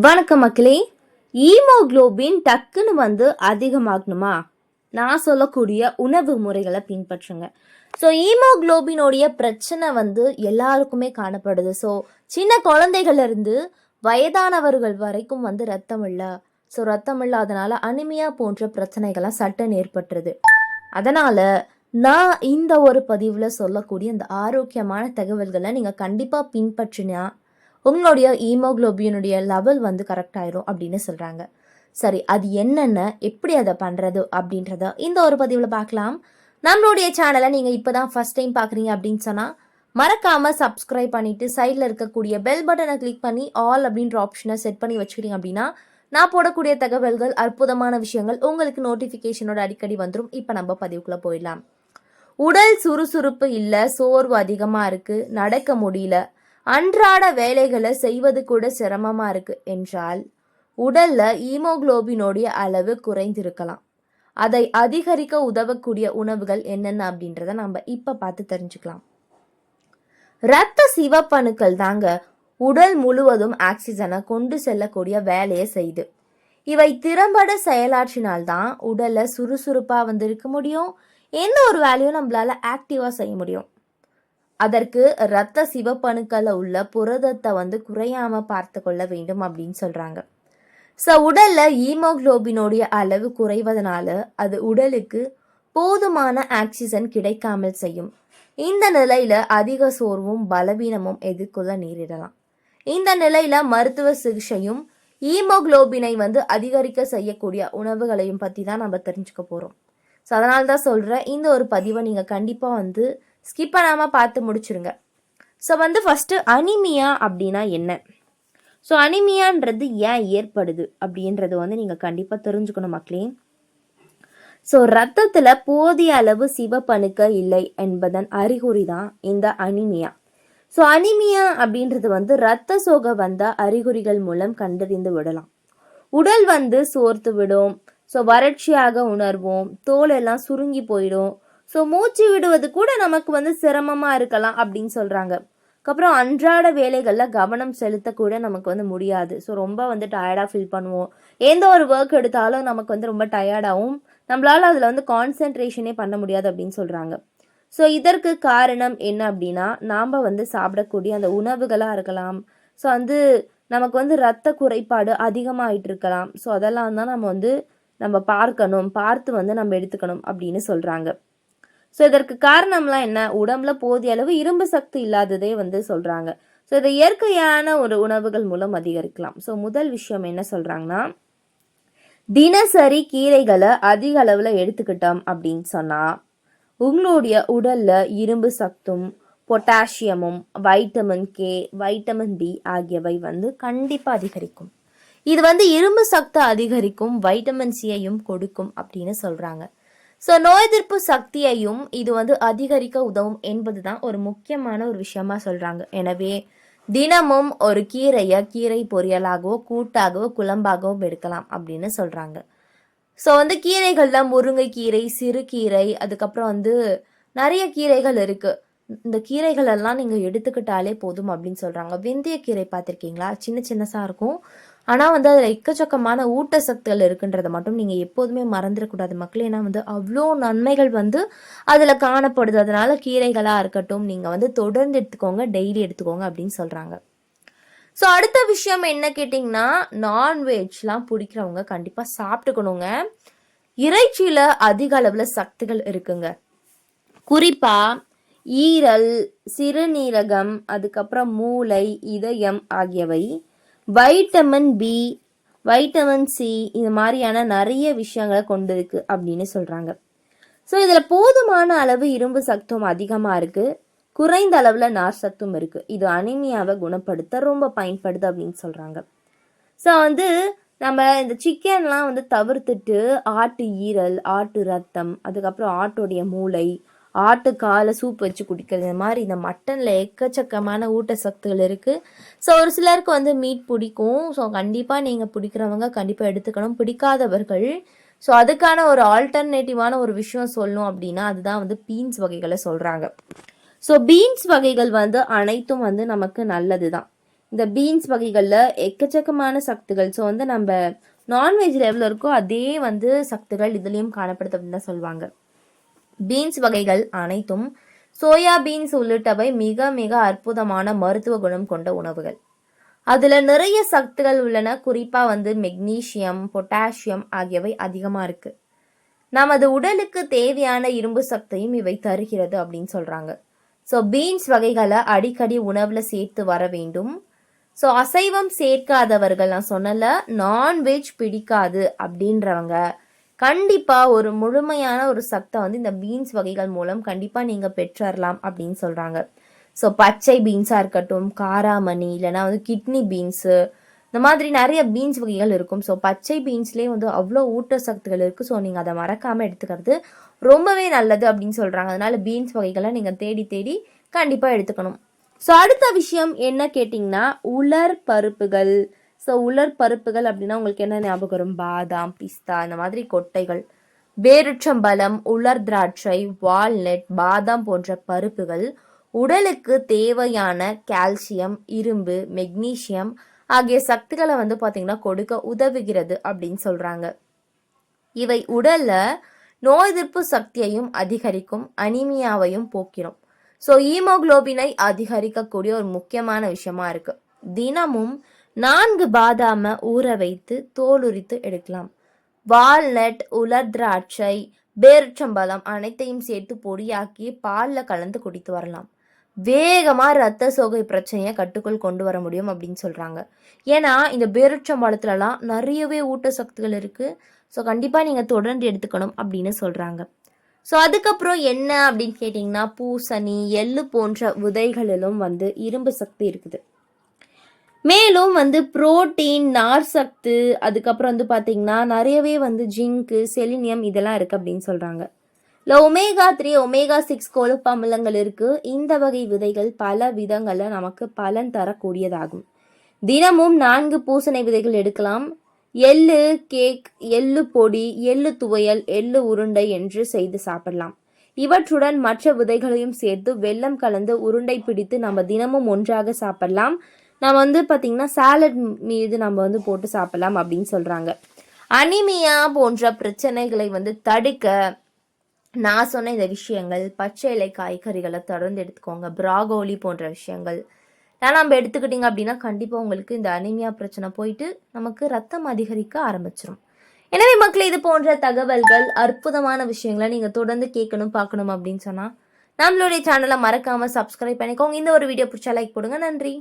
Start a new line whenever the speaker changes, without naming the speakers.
வணக்கம் மக்களே. ஈமோகுளோபின் டக்குன்னு அதிகமாகணுமா? நான் சொல்லக்கூடிய உணவு முறைகளை பின்பற்றுங்க. ஸோ ஈமோகுளோபினோடைய பிரச்சனை எல்லாருக்குமே காணப்படுது. ஸோ சின்ன குழந்தைகள்ல இருந்து வயதானவர்கள் வரைக்கும் ரத்தம் இல்லை. ஸோ ரத்தம் இல்லாதனால அனிமியா போன்ற பிரச்சனைகள்லாம் சட்டன் ஏற்பட்டுருது. அதனால நான் இந்த ஒரு பதிவில் சொல்லக்கூடிய இந்த ஆரோக்கியமான தகவல்களை நீங்கள் கண்டிப்பாக பின்பற்றினா உங்களுடைய ஈமோகுளோபினுடைய லெவல் கரெக்ட் ஆயிரும் அப்படின்னு சொல்கிறாங்க. சரி, அது என்னென்ன, எப்படி அதை பண்ணுறது அப்படின்றத இந்த ஒரு பதிவில் பார்க்கலாம். நம்மளுடைய சேனலை நீங்கள் இப்போ தான் ஃபஸ்ட் டைம் பார்க்குறீங்க அப்படின்னு சொன்னால் மறக்காமல் சப்ஸ்கிரைப் பண்ணிவிட்டு சைடில் இருக்கக்கூடிய பெல் பட்டனை கிளிக் பண்ணி ஆல் அப்படின்ற ஆப்ஷனை செட் பண்ணி வச்சுக்கிட்டீங்க அப்படின்னா நான் போடக்கூடிய தகவல்கள், அற்புதமான விஷயங்கள் உங்களுக்கு நோட்டிஃபிகேஷனோட அடிக்கடி வந்துடும். இப்போ நம்ம பதிவுக்குள்ளே போயிடலாம். உடல் சுறுசுறுப்பு இல்லை, சோர்வு அதிகமாக இருக்குது, நடக்க முடியல, அன்றாட வேலைகளை செய்வது கூட சிரமமா இருக்கு என்றால் உடல்ல ஈமோகுளோபினோடைய அளவு குறைந்திருக்கலாம். அதை அதிகரிக்க உதவக்கூடிய உணவுகள் என்னென்ன அப்படின்றத நம்ம இப்ப பார்த்து தெரிஞ்சுக்கலாம். இரத்த சிவப்பணுக்கள் தாங்க உடல் முழுவதும் ஆக்சிஜனை கொண்டு செல்லக்கூடிய வேலையை செய்யுது. இவை திறம்பட செயலாற்றினால்தான் உடல்ல சுறுசுறுப்பா இருக்க முடியும். எந்த ஒரு வேலையும் நம்மளால ஆக்டிவா செய்ய முடியும். அதற்கு இரத்த சிவப்பணுக்களில் உள்ள புரதத்தை குறையாம பார்த்து கொள்ள வேண்டும் அப்படின்னு சொல்றாங்க. ஸோ உடல்ல ஈமோகுளோபினோடைய அளவு குறைவதனால அது உடலுக்கு போதுமான ஆக்சிஜன் கிடைக்காமல் செய்யும். இந்த நிலையில அதிக சோர்வும் பலவீனமும் எதிர்கொள்ள நேரிடலாம். இந்த நிலையில மருத்துவ சிகிச்சையும் ஈமோகுளோபினை அதிகரிக்க செய்யக்கூடிய உணவுகளையும் பத்தி தான் நம்ம தெரிஞ்சுக்க போறோம். ஸோ அதனால தான் சொல்றேன், இந்த ஒரு பதிவை நீங்க கண்டிப்பா ஸ்கிப் பண்ணாமல் பார்த்து முடிச்சிருங்க. ஸோ ஃபஸ்ட்டு அனிமியா அப்படின்னா என்ன? ஸோ அனிமியான்றது ஏன் ஏற்படுது அப்படின்றது நீங்கள் கண்டிப்பாக தெரிஞ்சுக்கணும் மக்களே. ஸோ ரத்தத்தில் போதிய அளவு சிவப்பணுக்கள் இல்லை என்பதன் அறிகுறி தான் இந்த அனிமியா. ஸோ அனிமியா அப்படின்றது இரத்த சோகை அறிகுறிகள் மூலம் கண்டறிந்து விடலாம். உடல் சோர்த்து விடும். ஸோ வறட்சியாக உணர்வோம், தோல் எல்லாம் சுருங்கி போயிடும். ஸோ மூச்சு விடுவது கூட நமக்கு சிரமமாக இருக்கலாம் அப்படின்னு சொல்கிறாங்க. அதுக்கப்புறம் அன்றாட வேலைகளில் கவனம் செலுத்தக்கூட நமக்கு முடியாது. ஸோ ரொம்ப டயர்டாக ஃபீல் பண்ணுவோம். எந்த ஒரு ஒர்க் எடுத்தாலும் நமக்கு ரொம்ப டயர்டாகவும் நம்மளால் அதில் கான்சென்ட்ரேஷனே பண்ண முடியாது அப்படின்னு சொல்கிறாங்க. ஸோ இதற்கு காரணம் என்ன அப்படின்னா, நாம் சாப்பிடக்கூடிய அந்த உணவுகளாக இருக்கலாம். ஸோ நமக்கு இரத்த குறைபாடு அதிகமாகிட்டு இருக்கலாம். ஸோ அதெல்லாம் தான் நம்ம பார்க்கணும், பார்த்து நம்ம எடுத்துக்கணும் அப்படின்னு சொல்கிறாங்க. ஸோ இதற்கு காரணம்லாம் என்ன? உடம்புல போதிய அளவு இரும்பு சக்தி இல்லாததே சொல்றாங்க. ஸோ இதை இயற்கையான ஒரு உணவுகள் மூலம் அதிகரிக்கலாம். ஸோ முதல் விஷயம் என்ன சொல்றாங்கன்னா, தினசரி கீரைகளை அதிக அளவில் எடுத்துக்கிட்டோம் அப்படின்னு சொன்னா உங்களுடைய உடல்ல இரும்பு சத்தும் பொட்டாசியமும் வைட்டமின் கே, வைட்டமின் பி ஆகியவை கண்டிப்பா அதிகரிக்கும். இது இரும்பு சக்தி அதிகரிக்கும், வைட்டமின் சியையும் கொடுக்கும் அப்படின்னு சொல்றாங்க. ஸோ நோய் எதிர்ப்பு சக்தியையும் இது அதிகரிக்க உதவும் என்பது தான் ஒரு முக்கியமான ஒரு விஷயமா சொல்கிறாங்க. எனவே தினமும் ஒரு கீரை பொரியலாகவோ கூட்டாகவோ குழம்பாகவும் எடுக்கலாம் அப்படின்னு சொல்கிறாங்க. ஸோ கீரைகளில் முருங்கைக்கீரை, சிறுகீரை, அதுக்கப்புறம் நிறைய கீரைகள் இருக்குது. இந்த கீரைகள் எல்லாம் நீங்கள் எடுத்துக்கிட்டாலே போதும் அப்படின்னு சொல்கிறாங்க. வெந்தயக்கீரை பார்த்துருக்கீங்களா? சின்ன சின்னதாக இருக்கும். ஆனால் அதில் எக்கச்சக்கமான ஊட்டச்சத்துக்கள் இருக்குன்றதை மட்டும் நீங்கள் எப்போதுமே மறந்துடக்கூடாது மக்கள். ஏன்னா அவ்வளோ நன்மைகள் அதில் காணப்படுது. அதனால கீரைகளாக இருக்கட்டும் நீங்கள் தொடர்ந்து எடுத்துக்கோங்க, டெய்லி எடுத்துக்கோங்க அப்படின்னு சொல்கிறாங்க. ஸோ அடுத்த விஷயம் என்ன கேட்டிங்கன்னா, நான்வெஜ்லாம் பிடிக்கிறவங்க கண்டிப்பாக சாப்பிட்டுக்கணுங்க. இறைச்சியில் அதிக அளவில் சக்திகள் இருக்குங்க. குறிப்பாக ஈரல், சிறுநீரகம், அதுக்கப்புறம் மூளை, இதயம் ஆகியவை வைட்டமின் பி, வைட்டமின் சி இது மாதிரியான நிறைய விஷயங்களை கொண்டு இருக்கு அப்படின்னு சொல்றாங்க. ஸோ இதில் போதுமான அளவு இரும்பு சத்தும் அதிகமாக இருக்கு, குறைந்த அளவில் நார் சத்தும் இருக்கு. இது அனிமியாவை குணப்படுத்த ரொம்ப பயன்படுது அப்படின்னு சொல்றாங்க. ஸோ நம்ம இந்த சிக்கன்லாம் தவிர்த்துட்டு ஆட்டு ஈரல், ஆட்டு ரத்தம், அதுக்கப்புறம் ஆட்டோடைய மூளை, ஆட்டுக்காலை சூப் வச்சு குடிக்கிறது, இந்த மாதிரி இந்த மட்டனில் எக்கச்சக்கமான ஊட்டச்சத்துகள் இருக்குது. ஸோ ஒரு சிலருக்கு மீட் பிடிக்கும். ஸோ கண்டிப்பாக நீங்கள் பிடிக்கிறவங்க கண்டிப்பாக எடுத்துக்கணும். பிடிக்காதவர்கள் ஸோ அதுக்கான ஒரு ஆல்டர்னேட்டிவான ஒரு விஷயம் சொல்லணும் அப்படின்னா அதுதான் பீன்ஸ் வகைகளை சொல்கிறாங்க. ஸோ பீன்ஸ் வகைகள் அனைத்தும் நமக்கு நல்லது தான். இந்த பீன்ஸ் வகைகளில் எக்கச்சக்கமான சத்துகள். ஸோ வந்து நம்ம நான்வெஜ்ஜில் எவ்வளோ இருக்கோ அதே வந்து சத்துகள் இதுலேயும் காணப்படுது அப்படின்னு தான் சொல்லுவாங்க. பீன்ஸ் வகைகள் அனைத்தும் சோயா பீன்ஸ் உள்ளிட்டவை மிக மிக அற்புதமான மருத்துவ குணம் கொண்ட உணவுகள். அதில் நிறைய சத்துகள் உள்ளன. குறிப்பாக வந்து மெக்னீசியம், பொட்டாசியம் ஆகியவை அதிகமாக இருக்குது. நமது உடலுக்கு தேவையான இரும்பு சக்தியும் இவை தருகிறது அப்படின்னு சொல்கிறாங்க. ஸோ பீன்ஸ் வகைகளை அடிக்கடி உணவில் சேர்த்து வர வேண்டும். ஸோ அசைவம் சேர்க்காதவர்கள், நான் சொன்னல நான்வெஜ் பிடிக்காது அப்படின்றவங்க கண்டிப்பாக ஒரு முழுமையான ஒரு சத்தை வந்து இந்த பீன்ஸ் வகைகள் மூலம் கண்டிப்பாக நீங்கள் பெற்றரலாம் அப்படின்னு சொல்கிறாங்க. ஸோ பச்சை பீன்ஸாக இருக்கட்டும், காராமணி, இல்லைனா வந்து கிட்னி பீன்ஸு, இந்த மாதிரி நிறைய பீன்ஸ் வகைகள் இருக்கும். ஸோ பச்சை பீன்ஸ்லேயே வந்து அவ்வளோ ஊட்டச்சத்துகள் இருக்குது. ஸோ நீங்கள் அதை மறக்காமல் எடுத்துக்கிறது ரொம்பவே நல்லது அப்படின்னு சொல்கிறாங்க. அதனால பீன்ஸ் வகைகளை நீங்கள் தேடி தேடி கண்டிப்பாக எடுத்துக்கணும். ஸோ அடுத்த விஷயம் என்ன கேட்டிங்கன்னா, உலர் பருப்புகள். ஸோ உலர் பருப்புகள் அப்படின்னா உங்களுக்கு என்ன ஞாபகம் வரும்? பாதாம், பிஸ்தா, இந்த மாதிரி கொட்டைகள், பேரிச்சம்பழம், உலர் திராட்சை, வால்நட், பாதாம் போன்ற பருப்புகள் உடலுக்கு தேவையான கால்சியம், இரும்பு, மெக்னீசியம் ஆகிய சக்திகளை வந்து பார்த்தீங்கன்னா கொடுக்க உதவுகிறது அப்படின்னு சொல்கிறாங்க. இவை உடல்ல நோய் எதிர்ப்பு சக்தியையும் அதிகரிக்கும், அனிமியாவையும் போக்கிடும். ஸோ ஈமோகுளோபினை அதிகரிக்கக்கூடிய ஒரு முக்கியமான விஷயமா இருக்கு. தினமும் 4 பாதாமை ஊற வைத்து தோல் உரித்து எடுக்கலாம். வால்நட், உலர் திராட்சை, பேரிச்சம்பழம் அனைத்தையும் சேர்த்து பொடியாக்கி பாலில் கலந்து குடித்து வரலாம். வேகமாக ரத்த சோகை பிரச்சனையை கட்டுக்குள் கொண்டு வர முடியும் அப்படின்னு சொல்கிறாங்க. ஏன்னா இந்த பேரிச்சம்பழத்துலலாம் நிறையவே ஊட்டச்சத்துகள் இருக்குது. ஸோ கண்டிப்பாக நீங்கள் தொடர்ந்து எடுத்துக்கணும் அப்படின்னு சொல்கிறாங்க. ஸோ அதுக்கப்புறம் என்ன அப்படின்னு கேட்டிங்கன்னா, பூசணி, எள்ளு போன்ற விதைகளிலும் வந்து இரும்பு சக்தி இருக்குது. மேலும் வந்து புரோட்டீன், நார் சத்து, அதுக்கப்புறம் வந்து பார்த்தீங்கன்னா நிறையவே வந்து ஜிங்கு, செலினியம் இதெல்லாம் இருக்குது அப்படின்னு சொல்கிறாங்க. இல்லை ஒமேகா 3, ஒமேகா 6 கொழுப்பு அமிலங்கள் இருக்குது. இந்த வகை விதைகள் பல விதங்களில் நமக்கு பலன் தரக்கூடியதாகும். தினமும் 4 பூசணி விதைகள் எடுக்கலாம். எள்ளு கேக், எள்ளு பொடி, எள்ளு துவையல், எள்ளு உருண்டை என்று செய்து சாப்பிடலாம். இவற்றுடன் மற்ற விதைகளையும் சேர்த்து வெல்லம் கலந்து உருண்டை பிடித்து நம்ம தினமும் ஒன்றாக சாப்பிடலாம். நம்ம வந்து பார்த்திங்கன்னா சாலட் மீது நம்ம வந்து போட்டு சாப்பிடலாம் அப்படின்னு சொல்கிறாங்க. அனிமியா போன்ற பிரச்சனைகளை வந்து தடுக்க நான் சொன்ன இந்த விஷயங்கள், பச்சை இலை காய்கறிகளை தொடர்ந்து எடுத்துக்கோங்க. பிராகோலி போன்ற விஷயங்கள் நம்ம எடுத்துக்கிட்டிங்க அப்படின்னா கண்டிப்பாக உங்களுக்கு இந்த அனிமியா பிரச்சனை போயிட்டு நமக்கு ரத்தம் அதிகரிக்க ஆரம்பிச்சிடும். எனவே மக்களே, இது போன்ற தகவல்கள், அற்புதமான விஷயங்களை நீங்கள் தொடர்ந்து கேட்கணும், பார்க்கணும் அப்படின்னு சொன்னால் நம்மளுடைய சேனலை மறக்காமல் சப்ஸ்கிரைப் பண்ணிக்கோங்க. இந்த ஒரு வீடியோ பிடிச்சா லைக் போடுங்க. நன்றி.